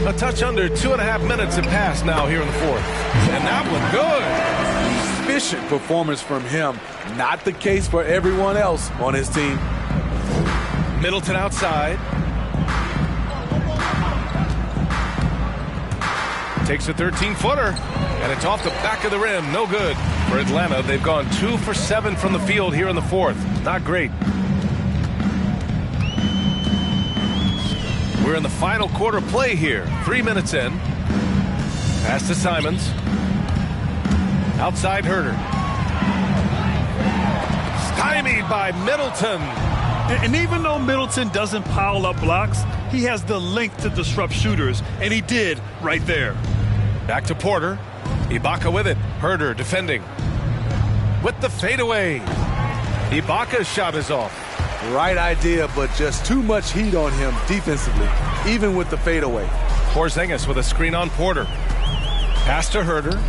A touch under 2.5 minutes have passed now here in the fourth. And that one good. Efficient performance from him. Not the case for everyone else on his team. Middleton outside. Takes a 13-footer. And it's off the back of the rim. No good. For Atlanta, they've gone 2 for 7 from the field here in the fourth. Not great. We're in the final quarter play here. 3 minutes in. Pass to Simons. Outside Herter. Stymied by Middleton. And even though Middleton doesn't pile up blocks, he has the length to disrupt shooters, and he did right there. Back to Porter. Ibaka with it. Herter defending. With the fadeaway. Ibaka's shot is off. Right idea, but just too much heat on him defensively, even with the fadeaway. Porzingis with a screen on Porter. Pass to Herter.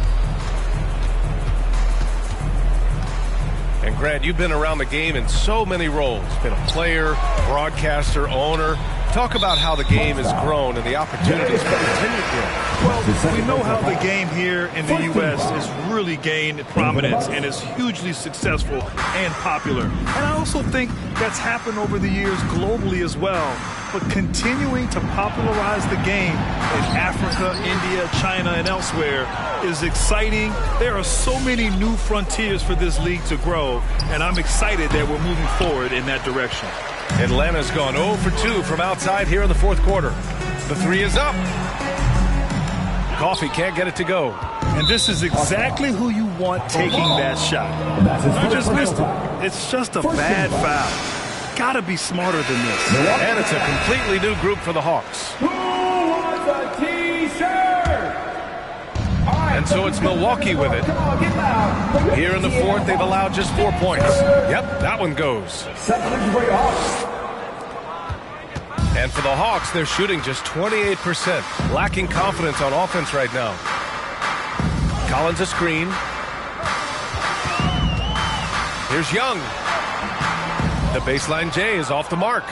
And Grant, you've been around the game in so many roles. Been a player, broadcaster, owner. Talk about how the game has grown and the opportunities for continued growth. Well, we know how the game here in the U.S. has really gained prominence and is hugely successful and popular. And I also think that's happened over the years globally as well. But continuing to popularize the game in Africa, India, China, and elsewhere is exciting. There are so many new frontiers for this league to grow, and I'm excited that we're moving forward in that direction. Atlanta's gone 0 for 2 from outside here in the fourth quarter. The three is up. Coffee can't get it to go. And this is exactly who you want taking that shot. I just missed it. It's just a bad foul. Gotta be smarter than this. And it's a completely new group for the Hawks. Who wants a T-shirt? And so it's Milwaukee with it. Here in the fourth, they've allowed just 4 points. Yep, that one goes. And for the Hawks, they're shooting just 28%. Lacking confidence on offense right now. Collins a screen. Here's Young. The baseline J is off the mark.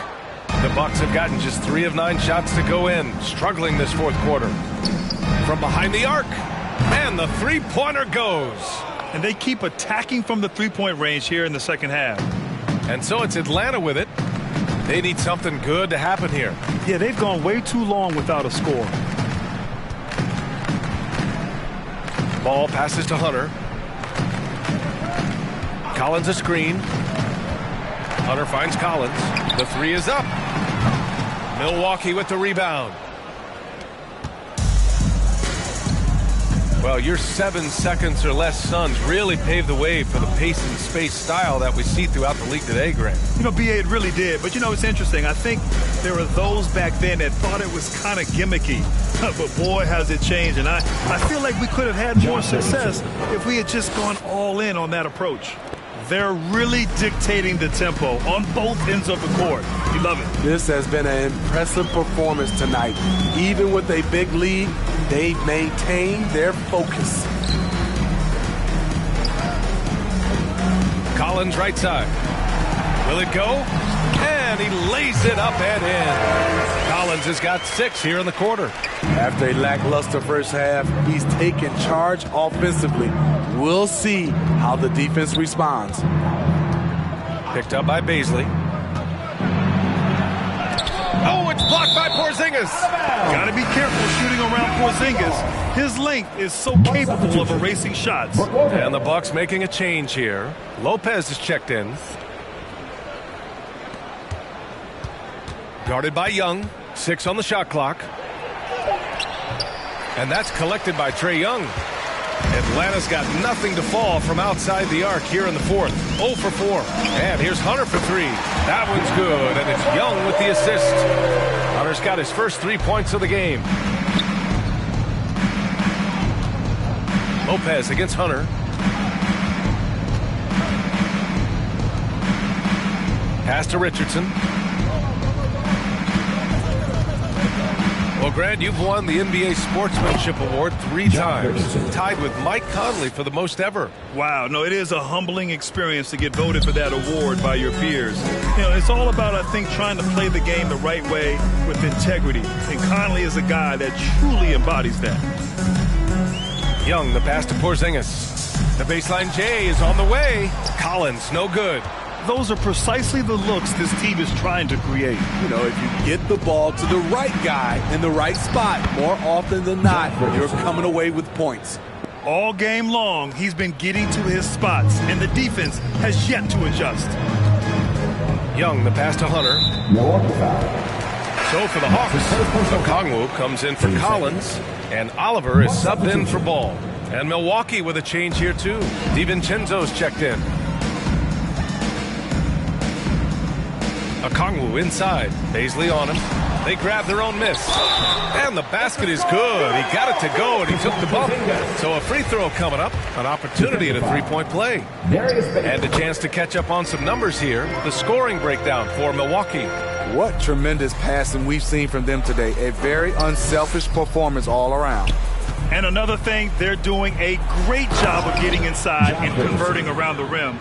The Bucks have gotten just 3 of 9 shots to go in, struggling this fourth quarter. From behind the arc, and the three-pointer goes. And they keep attacking from the three-point range here in the second half. And so it's Atlanta with it. They need something good to happen here. Yeah, they've gone way too long without a score. Ball passes to Hunter. Collins a screen. Hunter finds Collins. The three is up. Milwaukee with the rebound. Well, your 7 seconds or less Suns really paved the way for the pace and space style that we see throughout the league today, Grant. You know, BA, it really did. But, you know, it's interesting. I think there were those back then that thought it was kind of gimmicky. But, boy, has it changed. And I feel like we could have had more success if we had just gone all in on that approach. They're really dictating the tempo on both ends of the court. You love it. This has been an impressive performance tonight. Even with a big lead, they've maintained their focus. Collins right side. Will it go? And he lays it up and in. Collins has got 6 here in the quarter. After a lackluster first half, he's taken charge offensively. We'll see how the defense responds. Picked up by Baisley. Oh, it's blocked by Porzingis. Got to be careful shooting around Porzingis. His length is so capable of erasing shots. And the Bucks making a change here. Lopez is checked in. Guarded by Young. 6 on the shot clock. And that's collected by Trae Young. Atlanta's got nothing to fall from outside the arc here in the fourth. 0 for 4. And here's Hunter for 3. That one's good, and it's Young with the assist. Hunter's got his first 3 points of the game. Lopez against Hunter. Pass to Richardson. Well, Grant, you've won the NBA Sportsmanship Award 3 times, tied with Mike Conley for the most ever. Wow, no, it is a humbling experience to get voted for that award by your peers. You know, it's all about, I think, trying to play the game the right way with integrity. And Conley is a guy that truly embodies that. Young, the pass to Porzingis. The baseline J is on the way. Collins, no good. Those are precisely the looks this team is trying to create. You know, if you get the ball to the right guy in the right spot, more often than not, you're coming away with points. All game long, he's been getting to his spots, and the defense has yet to adjust. Young, the pass to Hunter. So for the Hawks, Okongwu comes in for Collins, and Oliver is subbed in for Ball. And Milwaukee with a change here, too. DiVincenzo's checked in. Okongwu inside. Baisley on him. They grab their own miss. And the basket is good. He got it to go, and he took the bump. So a free throw coming up. An opportunity at a three-point play. And a chance to catch up on some numbers here. The scoring breakdown for Milwaukee. What tremendous passing we've seen from them today. A very unselfish performance all around. And another thing, they're doing a great job of getting inside and converting around the rim.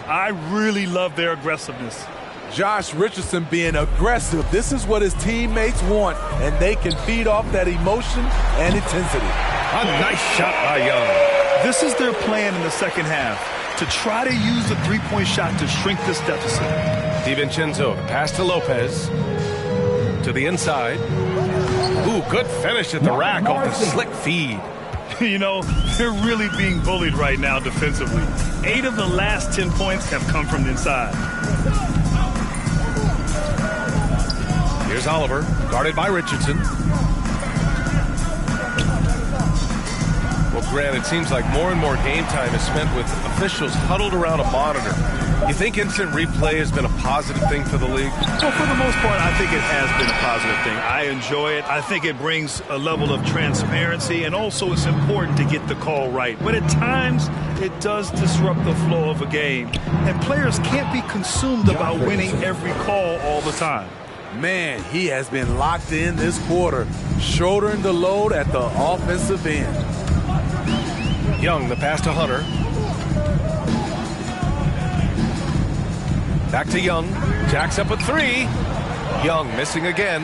I really love their aggressiveness. Josh Richardson being aggressive. This is what his teammates want, and they can feed off that emotion and intensity. A nice shot by Young. This is their plan in the second half, to try to use the three-point shot to shrink this deficit. DiVincenzo, the pass to Lopez. To the inside. Ooh, good finish at the rack off the slick feed. You know, they're really being bullied right now defensively. 8 of the last 10 points have come from the inside. Here's Oliver, guarded by Richardson. Well, Grant, it seems like more and more game time is spent with officials huddled around a monitor. You think instant replay has been a positive thing for the league? Well, for the most part, I think it has been a positive thing. I enjoy it. I think it brings a level of transparency, and also it's important to get the call right. But at times, it does disrupt the flow of a game, and players can't be consumed about winning every call all the time. Man, he has been locked in this quarter, shouldering the load at the offensive end. Young, the pass to Hunter. Back to Young. Jacks up a 3. Young missing again.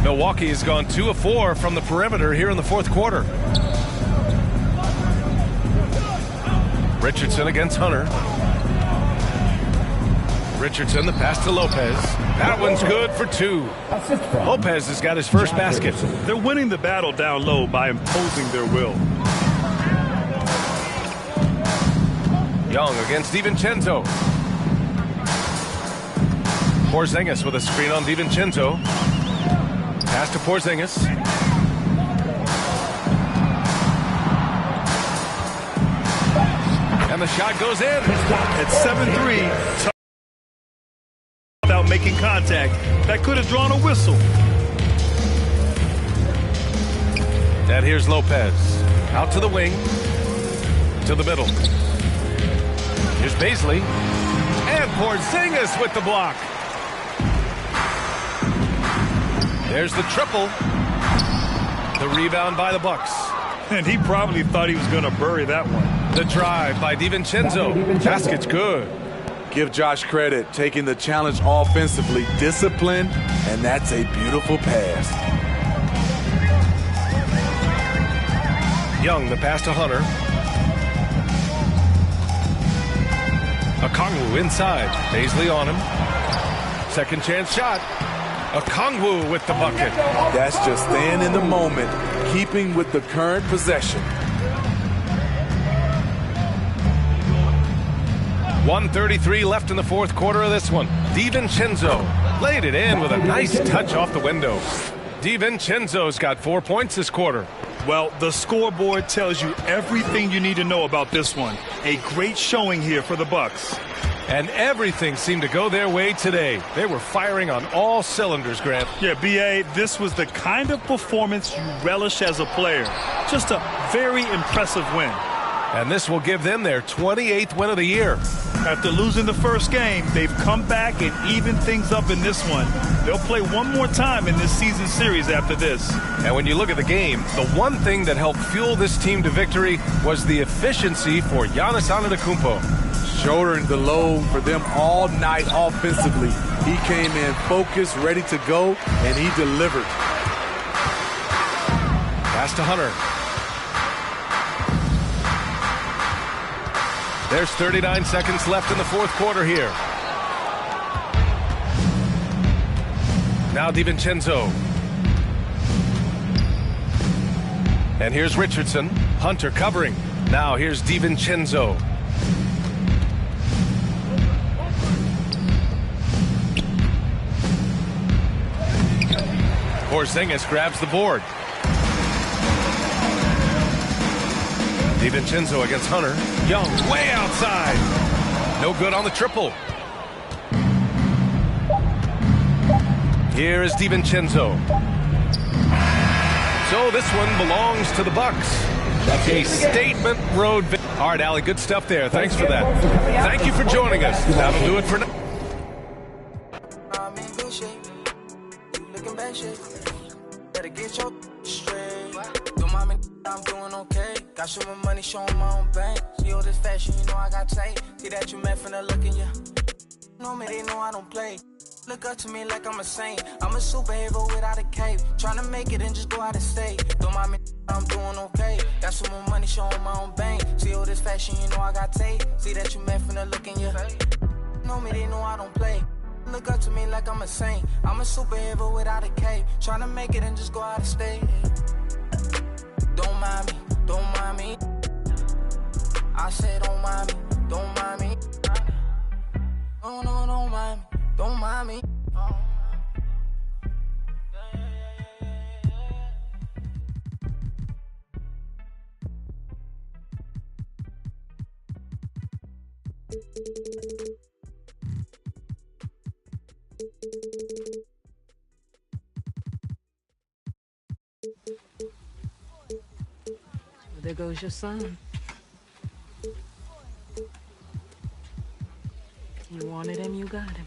Milwaukee has gone 2 of 4 from the perimeter here in the fourth quarter. Richardson against Hunter. Richardson, the pass to Lopez. That one's good for 2. Lopez has got his first basket. They're winning the battle down low by imposing their will. Young against DiVincenzo. Porzingis with a screen on DiVincenzo. Pass to Porzingis. And the shot goes in. At 7-3, without making contact, that could have drawn a whistle. And here's Lopez. Out to the wing. To the middle. Here's Baisley. And Porzingis with the block. There's the triple. The rebound by the Bucks. And he probably thought he was going to bury that one. The drive by DiVincenzo. Basket's good. Give Josh credit, taking the challenge offensively, disciplined, and that's a beautiful pass. Young, the pass to Hunter. Okongwu inside. Baisley on him. Second chance shot. Okongwu with the bucket. That's just staying in the moment, keeping with the current possession. 1:33 left in the fourth quarter of this one. DiVincenzo laid it in with a nice touch off the window. DiVincenzo's got 4 points this quarter. Well, the scoreboard tells you everything you need to know about this one. A great showing here for the Bucks. And everything seemed to go their way today. They were firing on all cylinders, Grant. Yeah, B.A., this was the kind of performance you relish as a player. Just a very impressive win. And this will give them their 28th win of the year. After losing the first game, they've come back and evened things up in this one. They'll play one more time in this season series after this. And when you look at the game, the one thing that helped fuel this team to victory was the efficiency for Giannis Antetokounmpo. Shouldering the load for them all night offensively. He came in focused, ready to go, and he delivered. Pass to Hunter. There's 39 seconds left in the fourth quarter here. Now DiVincenzo. And here's Richardson. Hunter covering. Now here's DiVincenzo. Porzingis grabs the board. DiVincenzo against Hunter. Young way outside. No good on the triple. Here is DiVincenzo. So this one belongs to the Bucks. A statement road victory. All right, Allie, good stuff there. Thanks for that. Thank you for joining us. That'll do it for now. I'm in good shape. You looking bad shape. Better get your straight. I'm doing okay. Got some more money, showing my own bank. See all this fashion, you know I got tape. See that you met from the look in you. Know me, they know I don't play. Look up to me like I'm a saint. I'm a superhero without a cape. Tryna make it and just go out of state. Don't mind me, I'm doing okay. Got some more money, showing my own bank. See all this fashion, you know I got tape. See that you met from the look in you. Know me, they know I don't play. Look up to me like I'm a saint. I'm a superhero without a cape. Tryna make it and just go out of state. Don't mind me, don't mind me. I said don't mind me, don't mind me. No, no, don't mind me, don't mind me. There goes your son. You wanted him, you got him.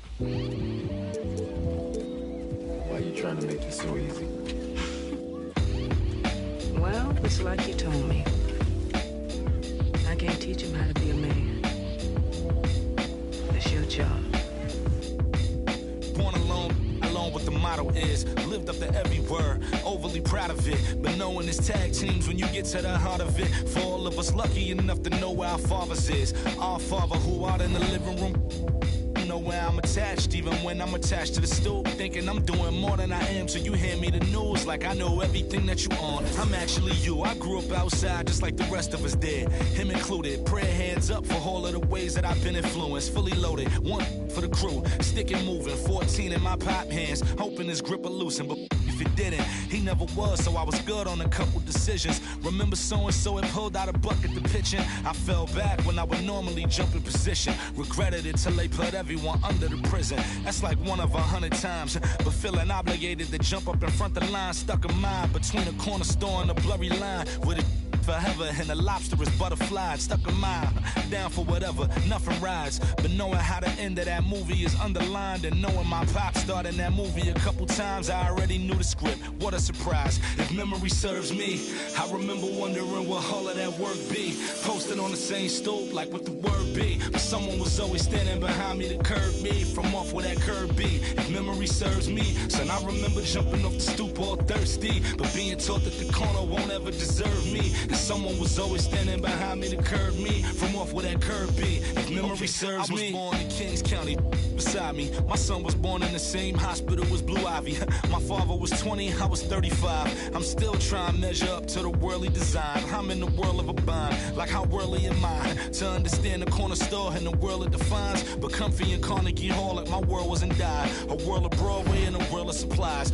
Why are you trying to make this so easy? Well, it's like you told me. I can't teach him how to be a man. It's your job. Born alone what the motto is. Lived up to every word, overly proud of it. But knowing it's tag teams when you get to the heart of it. For all of us lucky enough to know where our fathers is. Our father who out in the living room. Know where I'm attached, even when I'm attached to the stool. Thinking I'm doing more than I am, so you hand me the news like I know everything that you on. I'm actually you. I grew up outside just like the rest of us did, him included. Prayer hands up for all of the ways that I've been influenced. Fully loaded, one for the crew, sticking moving. 14 in my pop hands, hoping his grip will loosen, but if it didn't, he never was, so I was good on a couple decisions. Remember so-and-so had pulled out a bucket to pitching. I fell back when I would normally jump in position. Regretted it till they put everyone under the prison. That's like 1 of 100 times. But feeling obligated to jump up in front the line. Stuck a mind between a corner store and a blurry line. With it forever and a lobster is butterfly. Stuck a mile, down for whatever, nothing rides. But knowing how the end of that movie is underlined, and knowing my pop starred in that movie a couple times, I already knew the script. What a surprise. If memory serves me, I remember wondering what all of that work be. Posted on the same stoop like what the word be. But someone was always standing behind me to curb me from off where that curb be. If memory serves me, son, I remember jumping off the stoop all thirsty, but being taught that the corner won't ever deserve me. And someone was always standing behind me to curb me from off where that curb be. If memory serves me, I was born in Kings County. Beside me, my son was born in the same hospital as Blue Ivy. My father was 20, I was 35. I'm still trying to measure up to the worldly design. I'm in the world of a bind, like how worldly am I? To understand the corner store and the world it defines. But comfy in Carnegie Hall like my world wasn't die. A world of Broadway and a world of supplies.